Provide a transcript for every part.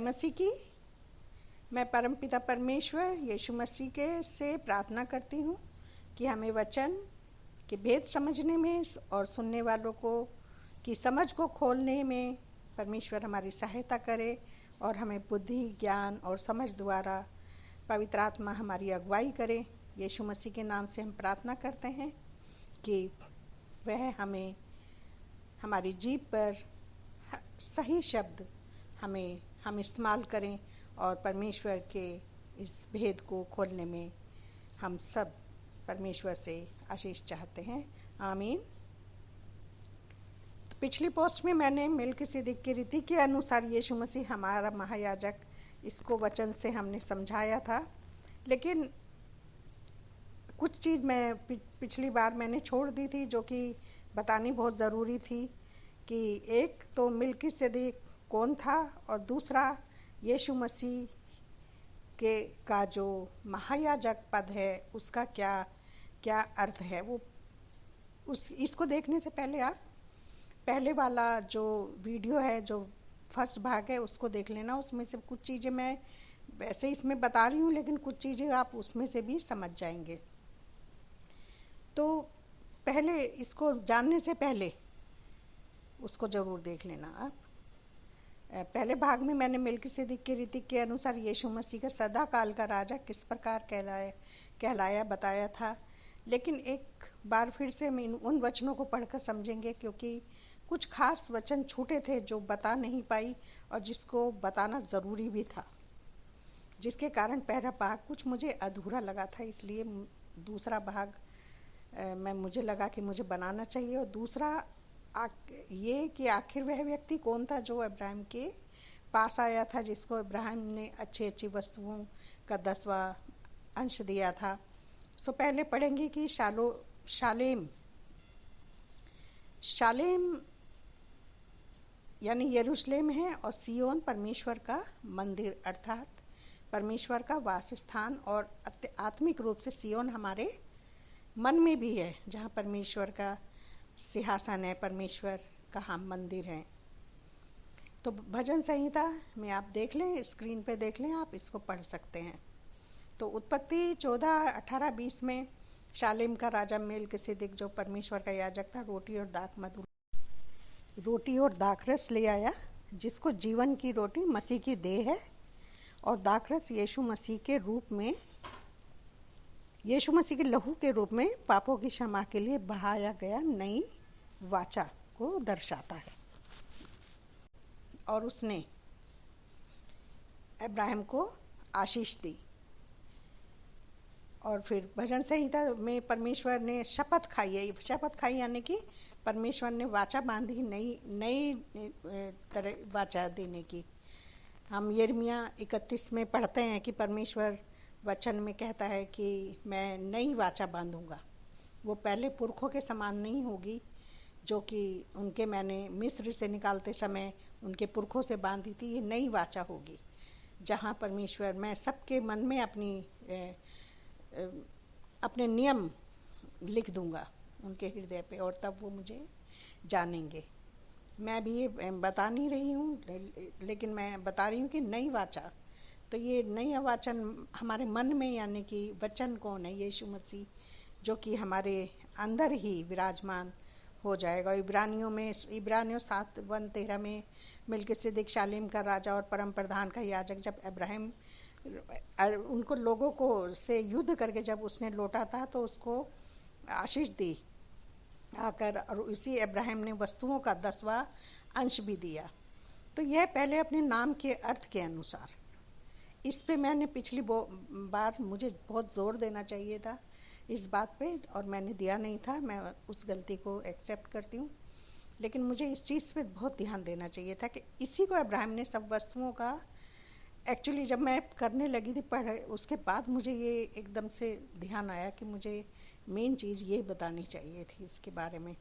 मसीह की। मैं परमपिता परमेश्वर यीशु मसीह के से प्रार्थना करती हूँ कि हमें वचन के भेद समझने में और सुनने वालों को की समझ को खोलने में परमेश्वर हमारी सहायता करे और हमें बुद्धि, ज्ञान और समझ द्वारा पवित्र आत्मा हमारी अगुवाई करे। यीशु मसीह के नाम से हम प्रार्थना करते हैं कि वह हमें हमारी जीभ पर सही शब्द हम इस्तेमाल करें और परमेश्वर के इस भेद को खोलने में हम सब परमेश्वर से आशीष चाहते हैं। आमीन। तो पिछली पोस्ट में मैंने मेलकिसेदेक की रीति के अनुसार यीशु मसीह हमारा महायाजक, इसको वचन से हमने समझाया था, लेकिन कुछ चीज़ मैं पिछली बार मैंने छोड़ दी थी जो कि बतानी बहुत ज़रूरी थी कि एक तो मेलकिसेदेक कौन था और दूसरा यीशु मसीह का जो महायाजक पद है उसका क्या क्या अर्थ है। वो इसको देखने से पहले आप पहले वाला जो वीडियो है, जो फर्स्ट भाग है, उसको देख लेना। उसमें से कुछ चीज़ें मैं वैसे इसमें बता रही हूँ, लेकिन कुछ चीज़ें आप उसमें से भी समझ जाएंगे। तो पहले इसको जानने से पहले उसको ज़रूर देख लेना आप। पहले भाग में मैंने मेलकिसेदेक की रीति के अनुसार यीशु मसीह का सदा काल का राजा किस प्रकार कहलाया बताया था, लेकिन एक बार फिर से हम उन वचनों को पढ़कर समझेंगे, क्योंकि कुछ खास वचन छूटे थे जो बता नहीं पाई और जिसको बताना ज़रूरी भी था, जिसके कारण पहला भाग कुछ मुझे अधूरा लगा था। इसलिए दूसरा भाग मुझे लगा कि मुझे बनाना चाहिए। और दूसरा ये कि आखिर वह व्यक्ति कौन था जो अब्राहम के पास आया था, जिसको अब्राहम ने अच्छी वस्तुओं का 10वां अंश दिया था। सो पहले पढ़ेंगे कि शालेम यानी यरूशलेम है और सियोन परमेश्वर का मंदिर अर्थात परमेश्वर का वासस्थान, और आत्मिक रूप से सियोन हमारे मन में भी है, जहाँ परमेश्वर का सिंहासन है, परमेश्वर का हम मंदिर हैं। तो भजन संहिता में आप देख लें, स्क्रीन पे देख लें, आप इसको पढ़ सकते हैं। तो उत्पत्ति 14:18-20 में शालेम का राजा मेलकिसेदेक जो परमेश्वर का याजक था, रोटी और दाखरस ले आया, जिसको जीवन की रोटी मसीह की देह है और दाखरस यीशु मसीह के लहू के रूप में पापों की क्षमा के लिए बहाया गया नई वाचा को दर्शाता है। और उसने अब्राहम को आशीष दी। और फिर भजन संहिता में परमेश्वर ने शपथ खाई है। शपथ खाई यानी कि परमेश्वर ने वाचा बांधी, नई तरह वाचा देने की। हम यिर्मयाह 31 में पढ़ते हैं कि परमेश्वर वचन में कहता है कि मैं नई वाचा बांधूंगा। वो पहले पुरखों के समान नहीं होगी, जो कि उनके मैंने मिस्र से निकालते समय उनके पुरखों से बांधी थी। ये नई वाचा होगी, जहाँ परमेश्वर, मैं सबके मन में अपने नियम लिख दूंगा उनके हृदय पे, और तब वो मुझे जानेंगे। मैं भी ये बता नहीं रही हूँ, लेकिन मैं बता रही हूँ कि नई वाचा। तो ये नई वचन हमारे मन में, यानी कि वचन कौन है? यीशु मसीह, जो कि हमारे अंदर ही विराजमान हो जाएगा। इब्रानियों 7:13 में मेलकिसेदेक शालेम का राजा और परम प्रधान का याजक, जब अब्राहम उनको लोगों को से युद्ध करके जब उसने लौटा था, तो उसको आशीष दी आकर, और इसी अब्राहम ने वस्तुओं का 10वां अंश भी दिया। तो यह पहले अपने नाम के अर्थ के अनुसार, इस पे मैंने पिछली बार मुझे बहुत ज़ोर देना चाहिए था इस बात पे, और मैंने दिया नहीं था। मैं उस गलती को एक्सेप्ट करती हूँ, लेकिन मुझे इस चीज़ पे बहुत ध्यान देना चाहिए था कि इसी को अब्राहम ने सब वस्तुओं का, एक्चुअली जब मैं करने लगी थी उसके बाद मुझे ये एकदम से ध्यान आया कि मुझे मेन चीज़ ये बतानी चाहिए थी इसके बारे में।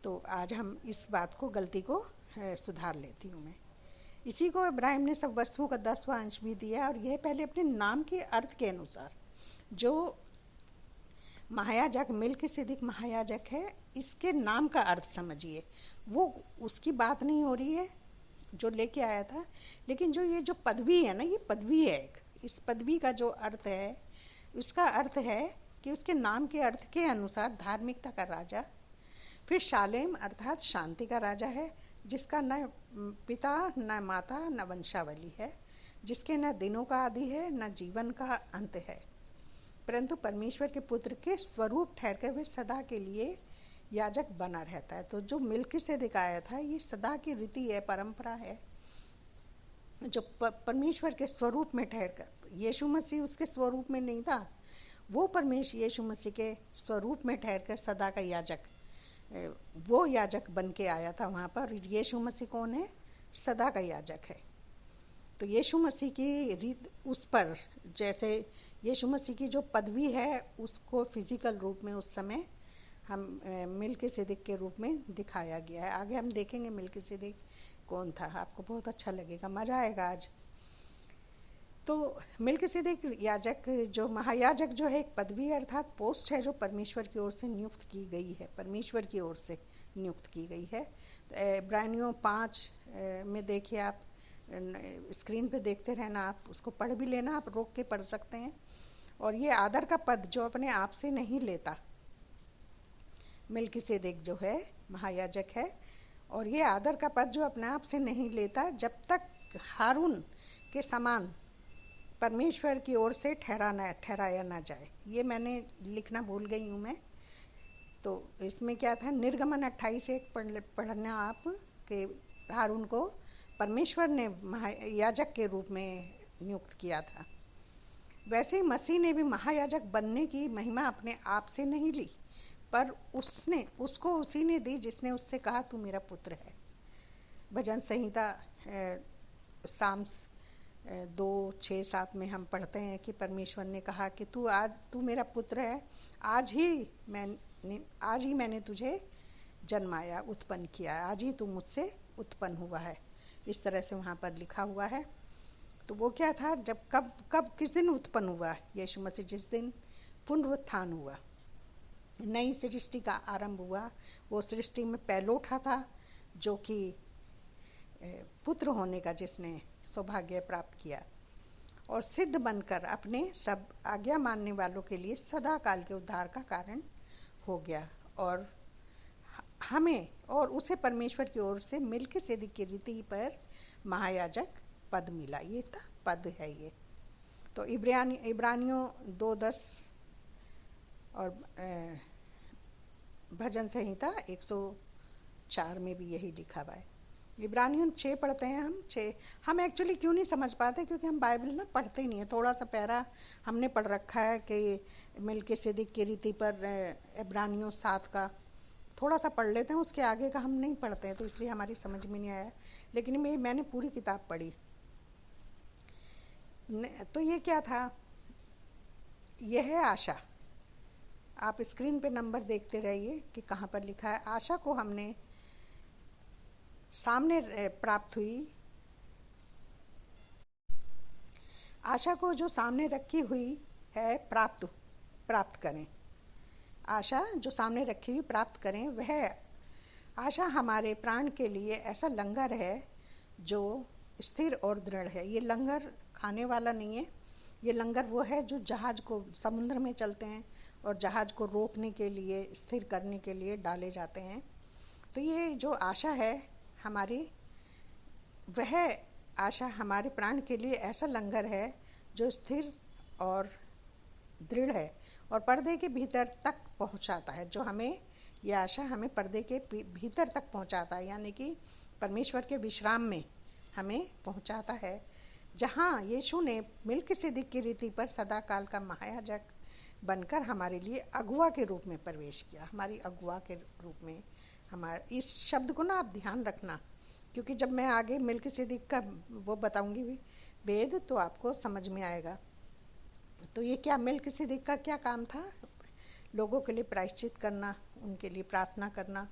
तो आज हम इस बात को, गलती को सुधार लेती हूँ मैं। इसी को इब्राहिम ने सब वस्तुओं का 10वां अंश भी दिया, और यह पहले अपने नाम के अर्थ के अनुसार। जो महायाजक मेलकिसेदेक महायाजक है, इसके नाम का अर्थ समझिए। वो उसकी बात नहीं हो रही है, जो लेके आया था। लेकिन जो ये जो पदवी है ना, ये पदवी है एक, इस पदवी का जो अर्थ है, उसका अर्थ है कि उसके नाम के अर्थ के अनुसार धार्मिकता का राजा, फिर शालेम अर्थात शांति का राजा है, जिसका न पिता न माता न वंशावली है, जिसके न दिनों का आदि है न जीवन का अंत है, परंतु परमेश्वर के पुत्र के स्वरूप ठहरकर वे सदा के लिए याजक बना रहता है। तो जो मिल्किसेदेक आया था, ये सदा की रीति है, परंपरा है, जो परमेश्वर के स्वरूप में ठहरकर, यीशु मसीह उसके स्वरूप में नहीं था, वो परमेश्वर यीशु मसीह के स्वरूप में ठहरकर सदा का याजक, वो याजक बन के आया था वहाँ पर। यीशु मसीह कौन है? सदा का याजक है। तो यीशु मसीह की रीत उस पर, जैसे यीशु मसीह की जो पदवी है उसको फिजिकल रूप में उस समय हम मिल्किसेदेक के रूप में दिखाया गया है। आगे हम देखेंगे मिल्किसेदेक कौन था, आपको बहुत अच्छा लगेगा, मज़ा आएगा आज। तो मिल्किसेदेक याजक, जो महायाजक जो है, एक पदवी अर्थात पोस्ट है जो परमेश्वर की ओर से नियुक्त की गई है, परमेश्वर की ओर से नियुक्त की गई है। तो इब्रानियों 5 में देखिए, आप स्क्रीन पे देखते रहना, आप उसको पढ़ भी लेना, आप रोक के पढ़ सकते हैं। और ये आदर का पद जो अपने आप से नहीं लेता, मिल्किसेदेक जो है महायाजक है, और ये आदर का पद जो अपने आप से नहीं लेता जब तक हारून के समान परमेश्वर की ओर से ठहराया ना जाए। ये मैंने लिखना भूल गई हूँ मैं। तो इसमें क्या था, निर्गमन 28:1 पढ़ना आप, कि हारून को परमेश्वर ने महायाजक के रूप में नियुक्त किया था। वैसे ही मसीह ने भी महायाजक बनने की महिमा अपने आप से नहीं ली, पर उसको उसी ने दी जिसने उससे कहा, तू मेरा पुत्र है। भजन संहिता साम्स 2:6-7 में हम पढ़ते हैं कि परमेश्वर ने कहा कि तू मेरा पुत्र है, आज ही मैंने तुझे जन्माया, उत्पन्न किया, आज ही तू मुझसे उत्पन्न हुआ है। इस तरह से वहाँ पर लिखा हुआ है। तो वो क्या था, जब कब किस दिन उत्पन्न हुआ यीशु मसीह? जिस दिन पुनरुत्थान हुआ, नई सृष्टि का आरंभ हुआ। वो सृष्टि में पहलोठा था, जो कि पुत्र होने का जिसने सौभाग्य प्राप्त किया, और सिद्ध बनकर अपने सब आज्ञा मानने वालों के लिए सदा काल के उद्धार का कारण हो गया। और हमें और उसे परमेश्वर की ओर से मिल्किसेदेक की रीति पर महायाजक पद मिला। ये था पद है ये। तो इब्रानियों 2:10 और भजन संहिता 104 में भी यही लिखा हुआ है। इब्रानियों 6 पढ़ते हैं हम एक्चुअली क्यों नहीं समझ पाते, क्योंकि हम बाइबल ना पढ़ते ही नहीं है। थोड़ा सा पैरा हमने पढ़ रखा है कि मिल्किसेदेक की रीति पर इब्रानियों 7 का थोड़ा सा पढ़ लेते हैं, उसके आगे का हम नहीं पढ़ते हैं, तो इसलिए हमारी समझ में नहीं आया। लेकिन मैंने पूरी किताब पढ़ी। तो ये क्या था, यह है आशा। आप स्क्रीन पे नंबर देखते रहिए कि कहाँ पर लिखा है। आशा को हमने सामने प्राप्त हुई, आशा को जो सामने रखी हुई है प्राप्त करें। आशा जो सामने रखी हुई प्राप्त करें, वह आशा हमारे प्राण के लिए ऐसा लंगर है जो स्थिर और दृढ़ है। ये लंगर खाने वाला नहीं है, ये लंगर वो है जो जहाज को समुद्र में चलते हैं और जहाज को रोकने के लिए, स्थिर करने के लिए डाले जाते हैं। तो ये जो आशा है हमारी, वह आशा हमारे प्राण के लिए ऐसा लंगर है जो स्थिर और दृढ़ है और पर्दे के भीतर तक पहुंचाता है। जो हमें, ये आशा हमें पर्दे के भीतर तक पहुंचाता है, यानी कि परमेश्वर के विश्राम में हमें पहुंचाता है, जहाँ यीशु ने मिल्किसेदेक की रीति पर सदा काल का महायाजक बनकर हमारे लिए अगुआ के रूप में प्रवेश किया। हमारी अगुआ के रूप में हमारे, इस शब्द को ना आप ध्यान रखना, क्योंकि जब मैं आगे मिल्किसेदेक का वो बताऊंगी वेद, तो आपको समझ में आएगा। तो ये क्या, मिल्किसेदेक का क्या काम था? लोगों के लिए प्रायश्चित करना, उनके लिए प्रार्थना करना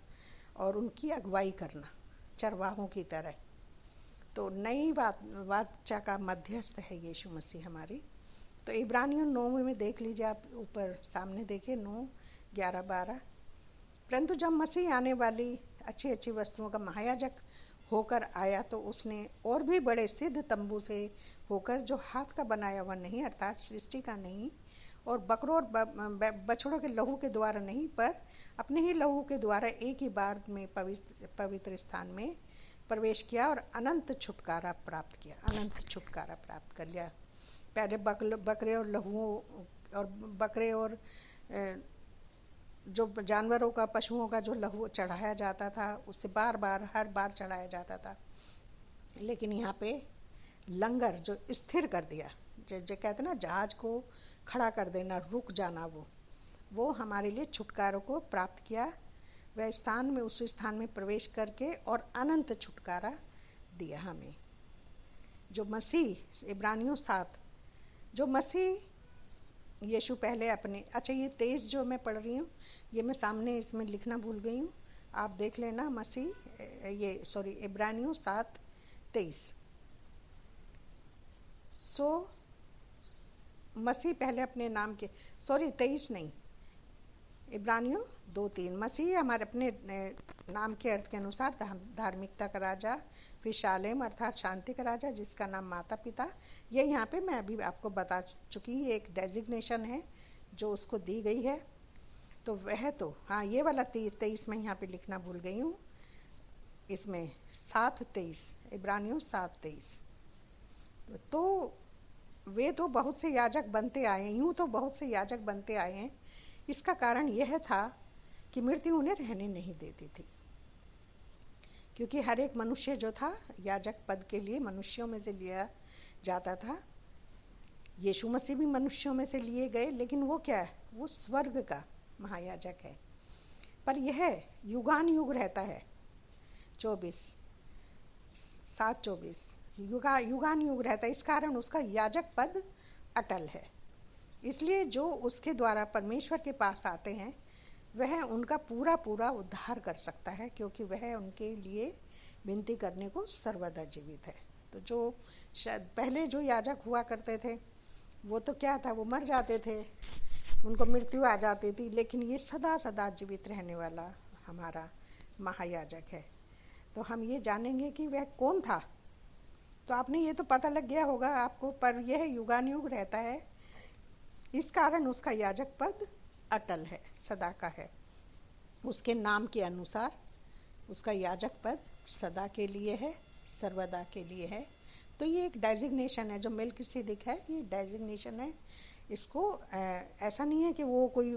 और उनकी अगुवाई करना, चरवाहों की तरह। तो नई वाचा का मध्यस्थ है यीशु मसीह हमारी। तो इब्रानियों 9 में देख लीजिए, आप ऊपर सामने देखिए 9, 11, 12। परंतु जब मसीह आने वाली अच्छी अच्छी वस्तुओं का महायाजक होकर आया तो उसने और भी बड़े सिद्ध तंबू से होकर, जो हाथ का बनाया हुआ नहीं अर्थात सृष्टि का नहीं, और बकरों और बछड़ों के लहू के द्वारा नहीं, पर अपने ही लहू के द्वारा एक ही बार में पवित्र स्थान में प्रवेश किया और अनंत छुटकारा प्राप्त किया, अनंत छुटकारा प्राप्त कर लिया। पहले बकरे और लहुओं और बकरे और जो जानवरों का, पशुओं का जो लहू चढ़ाया जाता था, उससे बार बार हर बार चढ़ाया जाता था। लेकिन यहाँ पे लंगर जो स्थिर कर दिया, जो कहते ना जहाज को खड़ा कर देना, रुक जाना, वो हमारे लिए छुटकारों को प्राप्त किया। वह स्थान में, उस स्थान में प्रवेश करके और अनंत छुटकारा दिया हमें। जो मसीह, इब्रानियों 7, जो मसीह यीशु पहले अपने, अच्छा ये 23 जो मैं पढ़ रही हूँ ये मैं सामने इसमें लिखना भूल गई हूँ, आप देख लेना। इब्रानियों 7:23। मसीह पहले अपने नाम के, 23 नहीं, इब्रानियों 2:3। मसीह हमारे अपने नाम के अर्थ के अनुसार धार्मिकता का राजा, फिर शालेम अर्थात शांति का राजा, जिसका नाम माता पिता, ये यहाँ पे मैं अभी आपको बता चुकी, एक डेजिग्नेशन है जो उसको दी गई है। तो वह तो हाँ, ये वाला 23 में यहाँ पे लिखना भूल गई हूँ, इसमें 7:23, इब्रानियों 7:23। तो वे तो बहुत से याजक बनते आए, यूँ तो बहुत से याजक बनते आए हैं। इसका कारण यह था कि मृत्यु उन्हें रहने नहीं देती थी, क्योंकि हर एक मनुष्य जो था याजक पद के लिए मनुष्यों में से लिया जाता था। यीशु मसीह भी मनुष्यों में से लिए गए, लेकिन वो क्या है, वो स्वर्ग का महायाजक है। पर यह युगान युग रहता है, 7:24 युगान युग रहता है। इस कारण उसका याजक पद अटल है। इसलिए जो उसके द्वारा परमेश्वर के पास आते हैं वह उनका पूरा पूरा उद्धार कर सकता है, क्योंकि वह उनके लिए विनती करने को सर्वदा जीवित है। तो जो पहले जो याजक हुआ करते थे वो तो क्या था, वो मर जाते थे, उनको मृत्यु आ जाती थी, लेकिन ये सदा सदा जीवित रहने वाला हमारा महायाजक है। तो हम ये जानेंगे कि वह कौन था। तो आपने ये तो पता लग गया होगा आपको, पर यह युगान युग रहता है, इस कारण उसका याजक पद अटल है, सदा का है। उसके नाम के अनुसार उसका याजक पद सदा के लिए है, सर्वदा के लिए है। तो ये एक डेजिग्नेशन है जो मेल्किसेदेक है, ये डेजिग्नेशन है। इसको ऐसा नहीं है कि वो कोई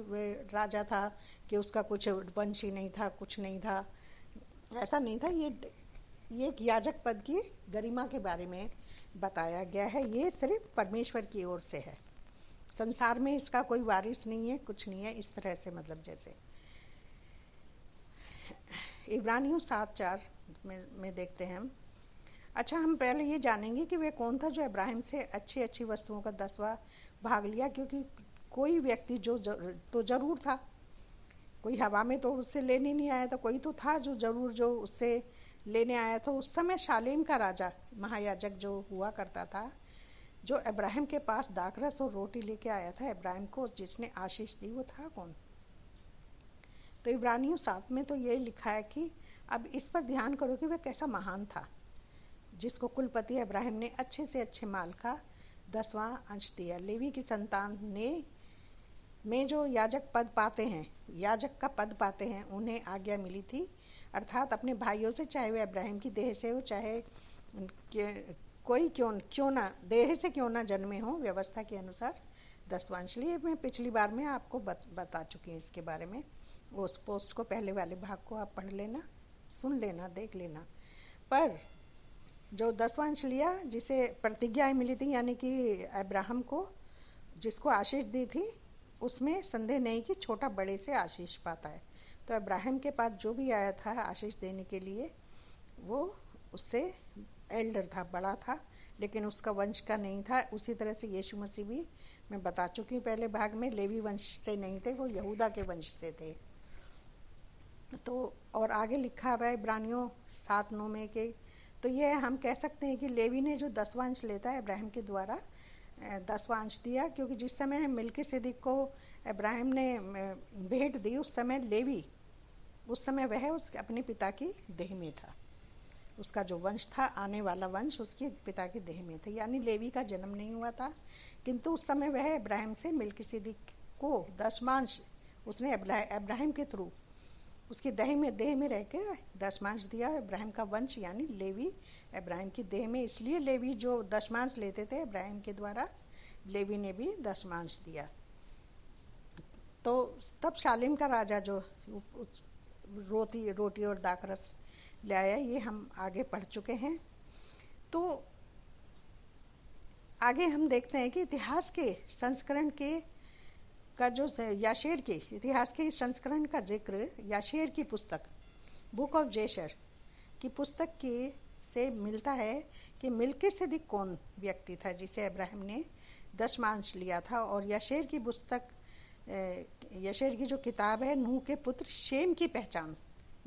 राजा था कि उसका कुछ वंश ही नहीं था, कुछ नहीं था, ऐसा नहीं था। ये एक याजक पद की गरिमा के बारे में बताया गया है। ये सिर्फ परमेश्वर की ओर से है, संसार में इसका कोई वारिस नहीं है, कुछ नहीं है इस तरह से। मतलब जैसे इब्रानियों 7:4 में देखते हैं हम। अच्छा, हम पहले ये जानेंगे कि वह कौन था जो इब्राहिम से अच्छी अच्छी वस्तुओं का 10वां भाग लिया, क्योंकि कोई व्यक्ति जो तो जरूर था, कोई हवा में तो उससे लेने नहीं आया था, कोई तो था जो जरूर जो उससे लेने आया था। उस समय शालेम का राजा महायाजक जो हुआ करता था, जो इब्राहिम के पास दाखरस और रोटी लेके आया था इब्राहिम को, जिसने आशीष दी, वो था कौन? तो इब्रानियों 7 में तो ये लिखा है कि अब इस पर ध्यान करो कि वह कैसा महान था, जिसको कुलपति इब्राहिम ने अच्छे से अच्छे माल का 10वां अंश दिया। लेवी की संतान में जो याजक पद पाते हैं, याजक का पद पाते हैं, उन्हें आज्ञा मिली थी, अर्थात अपने भाइयों से, चाहे वे इब्राहिम की देह से हो, चाहे कोई क्यों ना देह से क्यों ना जन्मे हो, व्यवस्था के अनुसार 10वां अंश लिए। मैं पिछली बार में आपको बता चुकी हूँ इसके बारे में। उस पोस्ट को, पहले वाले भाग को आप पढ़ लेना, सुन लेना, देख लेना। पर जो 10वां अंश लिया, जिसे प्रतिज्ञाएं मिली थी, यानी कि अब्राहम को जिसको आशीष दी थी, उसमें संदेह नहीं कि छोटा बड़े से आशीष पाता है। तो अब्राहम के पास जो भी आया था आशीष देने के लिए, वो उससे एल्डर था, बड़ा था, लेकिन उसका वंश का नहीं था। उसी तरह से यीशु मसीह भी, मैं बता चुकी हूँ पहले भाग में, लेवी वंश से नहीं थे, वो यहूदा के वंश से थे। तो और आगे लिखा हुआ है इब्रानियों 7:9 में कि तो ये हम कह सकते हैं कि लेवी ने जो 10वां अंश लेता है इब्राहिम के द्वारा 10वां अंश दिया, क्योंकि जिस समय मेल्किसेदेक को इब्राहिम ने भेंट दी, उस समय लेवी, उस समय वह उस अपने पिता की देह में था, उसका जो वंश था, आने वाला वंश उसके पिता के देह में थे, यानी लेवी का जन्म नहीं हुआ था, किंतु उस समय वह इब्राहिम से मिल्किसिदिक को दशमांश उसने इब्राहिम के थ्रू उसकी देह में रह के दशमांश दिया। इब्राहिम का वंश यानी लेवी इब्राहिम की देह में, इसलिए लेवी जो दशमांश लेते थे इब्राहिम के द्वारा, लेवी ने भी दशमांश दिया। तो तब शालेम का राजा जो रोटी और दाखरस ले आया, ये हम आगे पढ़ चुके हैं। तो आगे हम देखते हैं कि इतिहास के संस्करण के का जो याशेर के इतिहास के संस्करण का जिक्र याशेर की पुस्तक बुक ऑफ जेशर की पुस्तक के से मिलता है कि मिल्किसिदिक कौन व्यक्ति था जिसे इब्राहिम ने दशमांश लिया था। और याशेर की पुस्तक, याशेर की जो किताब है, नूह के पुत्र शेम की पहचान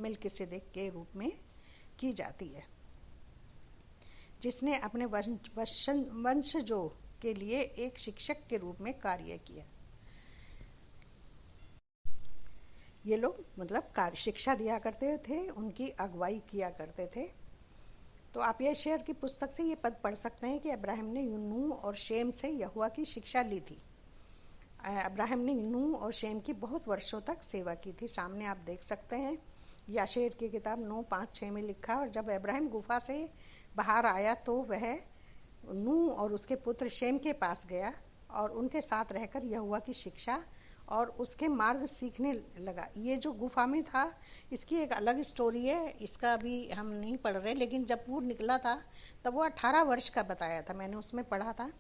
मिल्किसिदिक के रूप में की जाती है, जिसने अपने वंशजों के लिए एक शिक्षक के रूप में कार्य किया। ये लोग मतलब शिक्षा दिया करते थे, उनकी अगुवाई किया करते थे। तो आप याशेर की पुस्तक से ये पद पढ़ सकते हैं कि इब्राहिम ने नूह और शेम से यहोवा की शिक्षा ली थी। इब्राहिम ने नूह और शेम की बहुत वर्षों तक सेवा की थी। सामने आप देख सकते हैं याशेर की किताब 9:5-6 में लिखा। और जब इब्राहिम गुफा से बाहर आया तो वह नूह और उसके पुत्र शेम के पास गया और उनके साथ रहकर यहोवा की शिक्षा और उसके मार्ग सीखने लगा। ये जो गुफा में था, इसकी एक अलग स्टोरी है, इसका भी हम नहीं पढ़ रहे, लेकिन जब वो निकला था तब वो 18 वर्ष का बताया था। मैंने उसमें पढ़ा था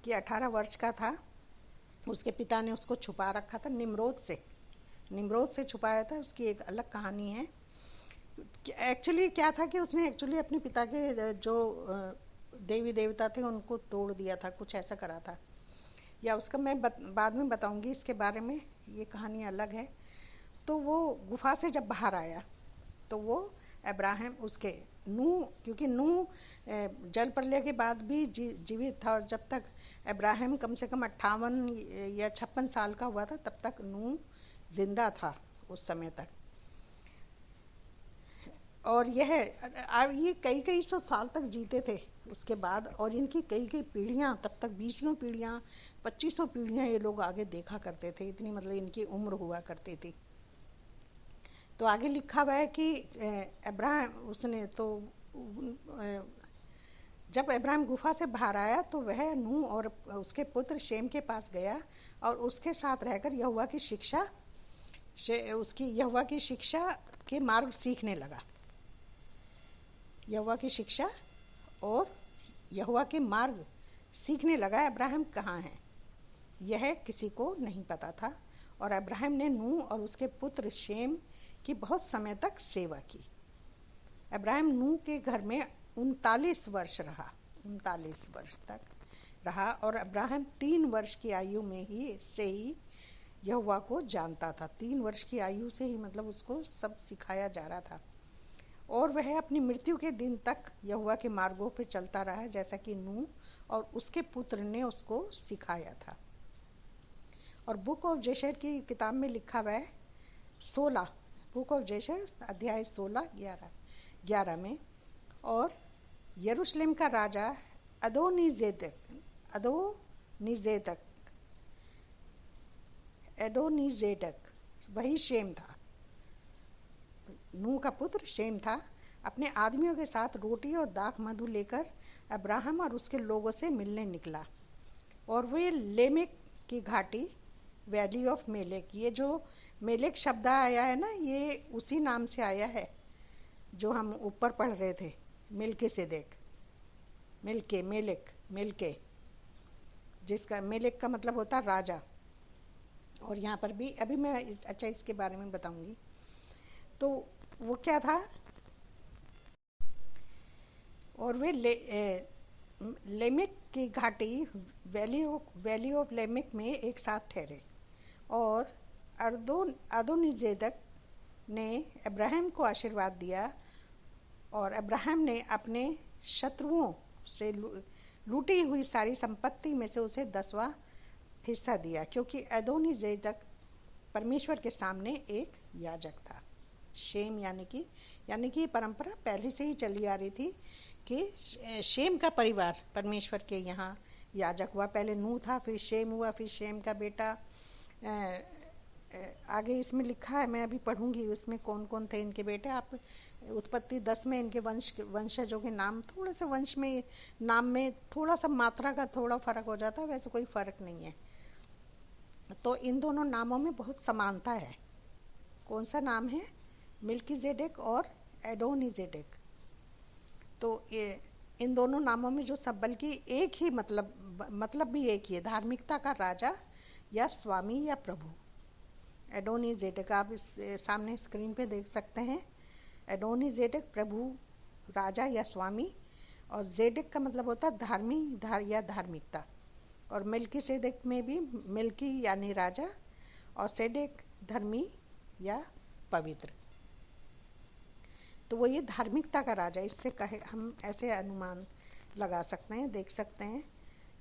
कि 18 वर्ष का था। उसके पिता ने उसको छुपा रखा था, निम्रोद से छुपाया था। उसकी एक अलग कहानी है। एक्चुअली क्या था कि उसने एक्चुअली अपने पिता के जो देवी देवता थे उनको तोड़ दिया था, कुछ ऐसा करा था, या उसका मैं बाद में बताऊंगी इसके बारे में, ये कहानी अलग है। तो वो गुफा से जब बाहर आया तो वो इब्राहिम उसके नूह, क्योंकि नूह जल प्रलय के बाद भी जीवित था, और जब तक इब्राहिम कम से कम 58 या 56 साल का हुआ था तब तक नूह जिंदा था उस समय तक। और ये कई सौ साल तक जीते थे उसके बाद, और इनकी कई पीढ़ियां, तब तक 20 पीढ़ियां 2500 पीढ़ियां ये लोग आगे देखा करते थे, इतनी मतलब इनकी उम्र हुआ करती थी। तो आगे लिखा हुआ है कि इब्राहिम उसने तो जब इब्राहिम गुफा से बाहर आया तो वह नूह और उसके पुत्र शेम के पास गया और उसके साथ रहकर यहोवा की शिक्षा के मार्ग सीखने लगा। यहोवा की शिक्षा और यहोवा के मार्ग सीखने लगा। इब्राहिम कहाँ है यह किसी को नहीं पता था, और इब्राहिम ने नूह और उसके पुत्र शेम की बहुत समय तक सेवा की। इब्राहिम नूह के घर में 39 वर्ष रहा, 39 वर्ष तक रहा, और इब्राहिम 3 वर्ष की आयु में ही यहोवा को जानता था। 3 वर्ष की आयु से ही मतलब उसको सब सिखाया जा रहा था, और वह अपनी मृत्यु के दिन तक यहोवा के मार्गों पर चलता रहा, जैसा कि नूह और उसके पुत्र ने उसको सिखाया था। और बुक ऑफ जेशर की किताब में लिखा हुआ है 16, बुक ऑफ जेशर अध्याय 16-11 में, और यरूशलेम का राजा एदोनीजेदक वही शेम था, नूह का पुत्र शेम था, अपने आदमियों के साथ रोटी और दाख मधु लेकर अब्राहम और उसके लोगों से मिलने निकला। और वे लेमेक की घाटी, वैली ऑफ मेलेक, ये जो मेलेक शब्द आया है ना, ये उसी नाम से आया है जो हम ऊपर पढ़ रहे थे, मिल्किसिदिक, मिल्के, जिसका मेलेक का मतलब होता राजा। और यहाँ पर भी अभी मैं इसके बारे में बताऊंगी। तो वो क्या था, और वे लेमेक की घाटी, वैली ऑफ लेमेक में एक साथ ठहरे, और अदोनीजेदक ने इब्राहिम को आशीर्वाद दिया, और इब्राहिम ने अपने शत्रुओं से लूटी हुई सारी संपत्ति में से उसे 10वां हिस्सा दिया, क्योंकि अदोनीजेदक परमेश्वर के सामने एक याजक था। शेम यानी कि परंपरा पहले से ही चली आ रही थी कि शेम का परिवार परमेश्वर के यहाँ याजक हुआ। पहले नूह था, फिर शेम हुआ, फिर शेम का बेटा। आगे इसमें लिखा है, मैं अभी पढ़ूंगी उसमें कौन कौन थे इनके बेटे। आप उत्पत्ति 10 में इनके वंशजों के नाम, थोड़ा सा वंश में नाम में थोड़ा सा मात्रा का थोड़ा फर्क हो जाता है, वैसे कोई फर्क नहीं है। तो इन दोनों नामों में बहुत समानता है। कौन सा नाम है? मिल्कीजेडेक और एडोनीजेडेक। तो ये इन दोनों नामों में जो सब, बल्कि एक ही मतलब भी एक ही है, धार्मिकता का राजा या स्वामी या प्रभु। एडोनीजेडेक आप इस सामने स्क्रीन पे देख सकते हैं। एडोनीजेडेक प्रभु, राजा या स्वामी, और जेडेक का मतलब होता है या धार्मिकता। और मिल्कीसेदेक में भी मिल्की यानी राजा और सेडेक धर्मी या पवित्र। तो वो ये धार्मिकता का राजा, इससे कहे हम ऐसे अनुमान लगा सकते हैं, देख सकते हैं।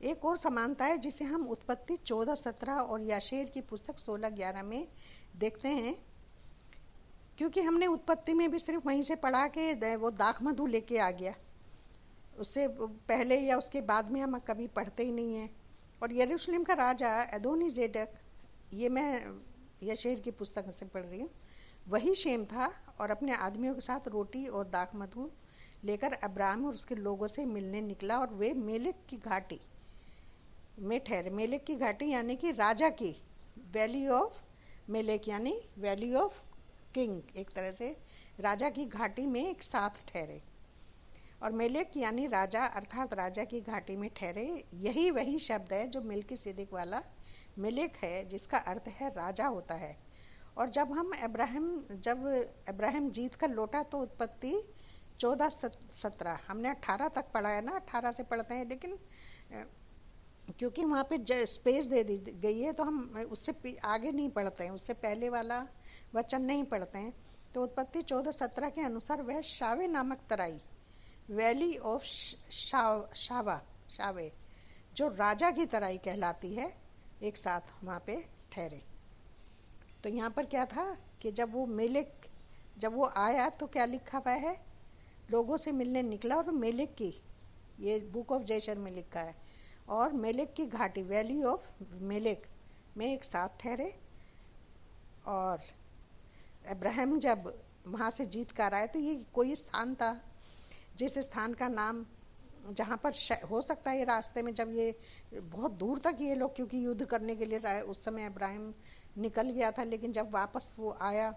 एक और समानता है जिसे हम उत्पत्ति 14-17 और याशेर की पुस्तक 16-11 में देखते हैं। क्योंकि हमने उत्पत्ति में भी सिर्फ वहीं से पढ़ा के वो दाख मधु लेके आ गया, उससे पहले या उसके बाद में हम कभी पढ़ते ही नहीं हैं। और यरूशलेम का राजा एदोनीजेडक, ये मैं याशेर की पुस्तक से पढ़ रही हूँ, वही शेम था और अपने आदमियों के साथ रोटी और दाख मधु लेकर अब्राहम और उसके लोगों से मिलने निकला और वे मेलेक की घाटी में ठहरे। मेलेक की घाटी यानी कि राजा की, वैली ऑफ मेलेक यानी वैली ऑफ किंग, एक तरह से राजा की घाटी में एक साथ ठहरे। और मेलेक यानी राजा, अर्थात राजा की घाटी में ठहरे, यही वही शब्द है जो मिल्कीसेदेक वाला मेलेक है, जिसका अर्थ है राजा होता है। और जब अब्राहम जीत कर लौटा तो उत्पत्ति 14-17, हमने 18 तक पढ़ा है ना, 18 से पढ़ते हैं, लेकिन क्योंकि वहाँ पे स्पेस दे दी गई है तो हम उससे आगे नहीं पढ़ते हैं, उससे पहले वाला वचन नहीं पढ़ते हैं। तो उत्पत्ति 14-17 के अनुसार वह शावे नामक तराई, वैली ऑफ शावे, जो राजा की तराई कहलाती है, एक साथ वहाँ पे ठहरे। तो यहाँ पर क्या था कि जब वो आया तो क्या लिखा हुआ है, लोगों से मिलने निकला और मेलेक की, ये बुक ऑफ जैशर में लिखा है, और मेलेक की घाटी, वैली ऑफ मेलेक में एक साथ ठहरे। और अब्राहम जब वहाँ से जीत कर आए तो ये कोई स्थान था, जिस स्थान का नाम, जहाँ पर हो सकता है ये रास्ते में जब ये बहुत दूर तक ये लोग, क्योंकि युद्ध करने के लिए रहे, उस समय अब्राहम निकल गया था, लेकिन जब वापस वो आया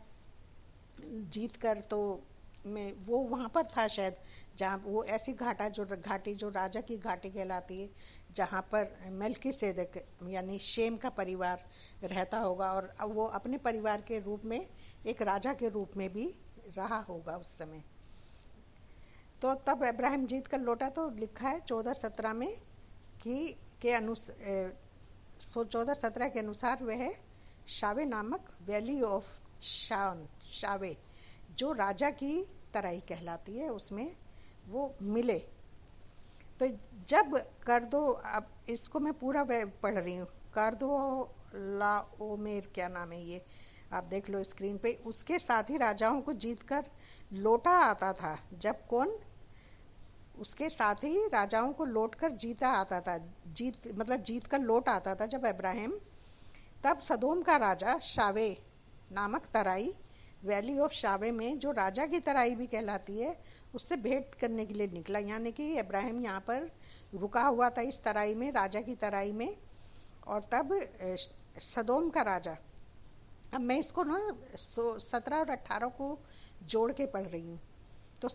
जीत कर, तो मैं वो वहाँ पर था शायद, जहाँ वो ऐसी घाटी जो राजा की घाटी कहलाती है, जहाँ पर मिल्कीसेदेक यानी शेम का परिवार रहता होगा, और वो अपने परिवार के रूप में एक राजा के रूप में भी रहा होगा उस समय। तो तब अब्राहम जीत कर लौटा तो लिखा है 14-17 में कि 14-17 के अनुसार वह शावे नामक वैली ऑफ शावे, जो राजा की तराई कहलाती है, उसमें वो मिले। तो जब कर्दो, अब इसको मैं पूरा पढ़ रही हूँ, कर्दो लाओमेर, क्या नाम है ये, आप देख लो स्क्रीन पे। उसके साथ ही राजाओं को जीत कर लौटा आता था। जब कौन? उसके साथ ही राजाओं को लौट कर जीता आता था, जीत कर लौट आता था जब अब्राहम। तब सदोम का राजा शावे नामक तराई, वैली ऑफ शावे में, जो राजा की तराई भी कहलाती है, उससे भेंट करने के लिए निकला। यानी कि अब्राहम यहाँ पर रुका हुआ था इस तराई में, राजा की तराई में। और तब सदोम का राजा, अब मैं इसको ना 17 और 18 को जोड़ के पढ़ रही हूँ। तो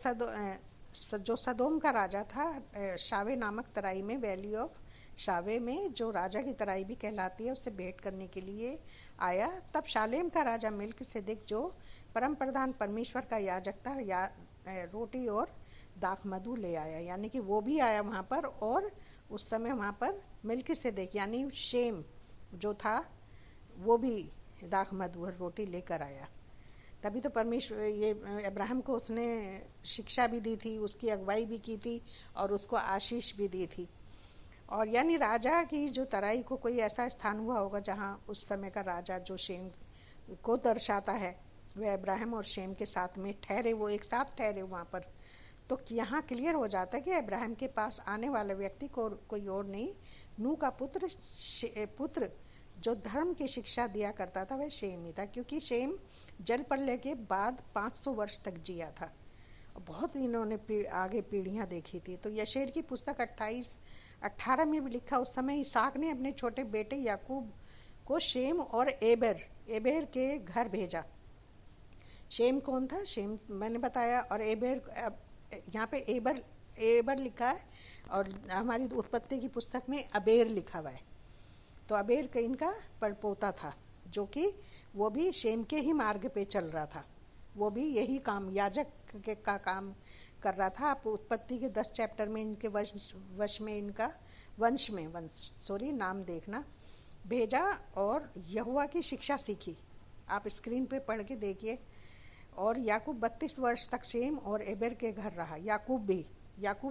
जो सदोम का राजा था शावे नामक तराई में, वैली ऑफ शावे में, जो राजा की तराई भी कहलाती है, उससे भेंट करने के लिए आया। तब शालेम का राजा मिल्कीसेदेक, जो परम प्रधान परमेश्वर का याजक था, रोटी और दाख मधु ले आया। यानी कि वो भी आया वहाँ पर, और उस समय वहाँ पर मिल्कीसेदेक यानी शेम जो था, वो भी दाख मधु और रोटी लेकर आया। तभी तो परमेश्वर ये अब्राहम को उसने शिक्षा भी दी थी, उसकी अगुवाई भी की थी, और उसको आशीष भी दी थी। और यानी राजा की जो तराई को कोई ऐसा स्थान हुआ होगा जहाँ उस समय का राजा, जो शेम को दर्शाता है, वह अब्राहम और शेम के साथ में ठहरे, वो एक साथ ठहरे वहाँ पर। तो यहाँ क्लियर हो जाता है कि अब्राहम के पास आने वाला व्यक्ति को कोई और नहीं, नूह का पुत्र जो धर्म की शिक्षा दिया करता था वह शेम ही था, क्योंकि शेम जल प्रलय के बाद 500 वर्ष तक जिया था। बहुत इन्होंने आगे पीढ़ियाँ देखी थी। तो यशेर की पुस्तक 28-18 में भी लिखा, उस समय इसहाक ने अपने छोटे बेटे याकूब को शेम और एबेर के घर भेजा। शेम कौन था? शेम मैंने बताया, और एबेर, यहाँ पे एबर लिखा है और हमारी उत्पत्ति की पुस्तक में अबेर लिखा हुआ है। तो अबेर का इनका परपोता था, जो कि वो भी शेम के ही मार्ग पे चल रहा था, वो भी यही काम, याजक का काम कर रहा था। आप उत्पत्ति के 10 चैप्टर में इनके वंश में नाम देखना, भेजा और यहोवा की शिक्षा सीखी। आप स्क्रीन पे पढ़ के देखिए। और याकूब 32 वर्ष तक शेम और एबेर के घर रहा। याकूब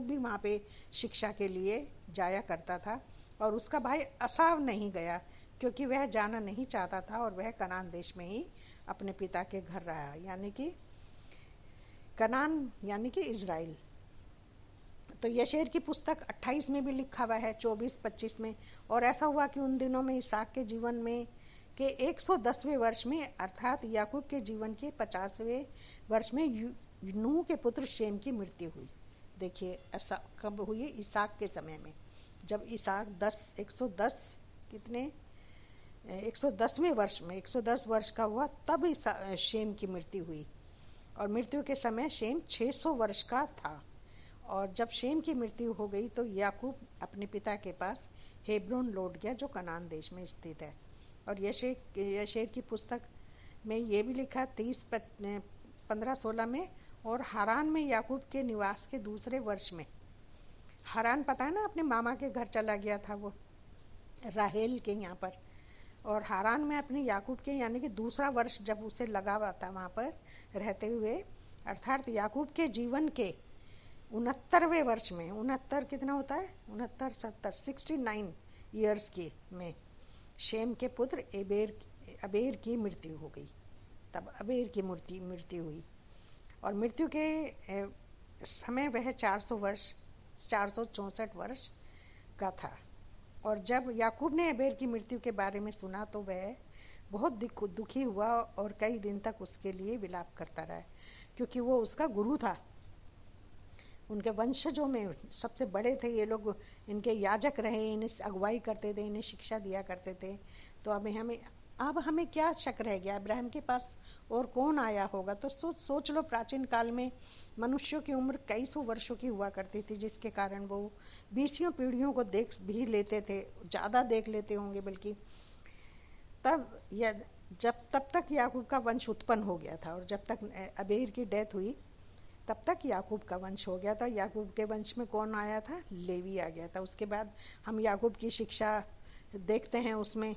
भी वहाँ पे शिक्षा के लिए जाया करता था, और उसका भाई असाव नहीं गया क्योंकि वह जाना नहीं चाहता था, और वह कनान देश में ही अपने पिता के घर रहा, यानी कि कनान यानी कि इज़राइल। तो यशेर की पुस्तक 28 में भी लिखा हुआ है, 24-25 में। और ऐसा हुआ कि उन दिनों में इसहाक के जीवन में के 110वें वर्ष में, अर्थात याकूब के जीवन के 50वें वर्ष में नूह के पुत्र शेम की मृत्यु हुई। देखिए ऐसा कब हुई? इसहाक के समय में, जब इसहाक 110वें वर्ष में 110 वर्ष का हुआ, तब शेम की मृत्यु हुई। और मृत्यु के समय शेम 600 वर्ष का था। और जब शेम की मृत्यु हो गई तो याकूब अपने पिता के पास हेब्रोन लौट गया, जो कनान देश में स्थित है। और यशेर की पुस्तक में ये भी लिखा 15-16 में, और हारान में याकूब के निवास के दूसरे वर्ष में, हारान पता है ना, अपने मामा के घर चला गया था वो, राहेल के यहाँ पर। और हारान में अपने याकूब के यानी कि दूसरा वर्ष जब उसे लगा हुआ था वहाँ पर रहते हुए, अर्थात याकूब के जीवन के 69वें वर्ष में, 69 कितना होता है? 69 ईयर्स के में शेम के पुत्र अबेर की मृत्यु हो गई। तब अबेर की मृत्यु हुई, और मृत्यु के समय वह 464 वर्ष का था। और जब याकूब ने अबेर की मृत्यु के बारे में सुना तो वह बहुत दुखी हुआ और कई दिन तक उसके लिए विलाप करता रहा, क्योंकि वो उसका गुरु था। उनके वंशजों में सबसे बड़े थे ये लोग, इनके याजक रहे, इन्हें अगुवाई करते थे, इन्हें शिक्षा दिया करते थे। तो अब हमें क्या शक रह गया? अब्राहम के पास और कौन आया होगा? तो सोच लो, प्राचीन काल में मनुष्यों की उम्र कई सौ वर्षों की हुआ करती थी, जिसके कारण वो 20 पीढ़ियों को देख भी लेते थे, ज़्यादा देख लेते होंगे बल्कि। तब तक याकूब का वंश उत्पन्न हो गया था, और जब तक अबेर की डेथ हुई तब तक याकूब का वंश हो गया था। याकूब के वंश में कौन आया था? लेवी आ गया था। उसके बाद हम याकूब की शिक्षा देखते हैं, उसमें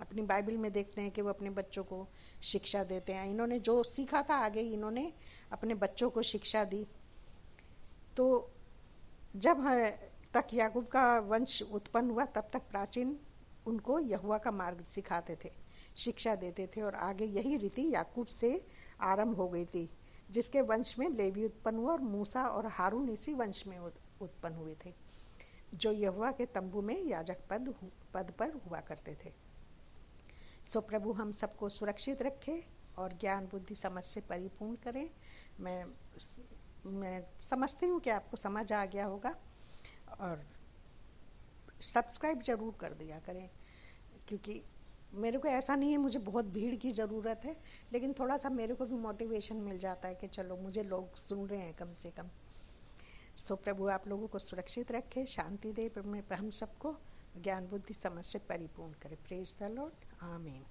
अपनी बाइबल में देखते हैं कि वो अपने बच्चों को शिक्षा देते हैं। इन्होंने जो सीखा था आगे इन्होंने अपने बच्चों को शिक्षा दी। तो जब तक याकूब का वंश उत्पन्न हुआ तब तक प्राचीन उनको यहोवा का मार्ग सिखाते थे, शिक्षा देते थे, और आगे यही रीति याकूब से आरंभ हो गई थी, जिसके वंश में लेवी उत्पन्न हुआ, और मूसा और हारून इसी वंश में उत्पन्न हुए थे, जो यहोवा के तंबू में याजक पद पर हुआ करते थे। सो प्रभु हम सबको सुरक्षित रखे और ज्ञान बुद्धि समझ से परिपूर्ण करें। मैं समझती हूँ कि आपको समझ आ गया होगा, और सब्सक्राइब जरूर कर दिया करें, क्योंकि मेरे को ऐसा नहीं है मुझे बहुत भीड़ की ज़रूरत है, लेकिन थोड़ा सा मेरे को भी मोटिवेशन मिल जाता है कि चलो मुझे लोग सुन रहे हैं कम से कम। सो प्रभु आप लोगों को सुरक्षित रखे, शांति दे, हम सबको ज्ञान बुद्धि समझ से परिपूर्ण करे। प्रेज द लॉर्ड, आमीन।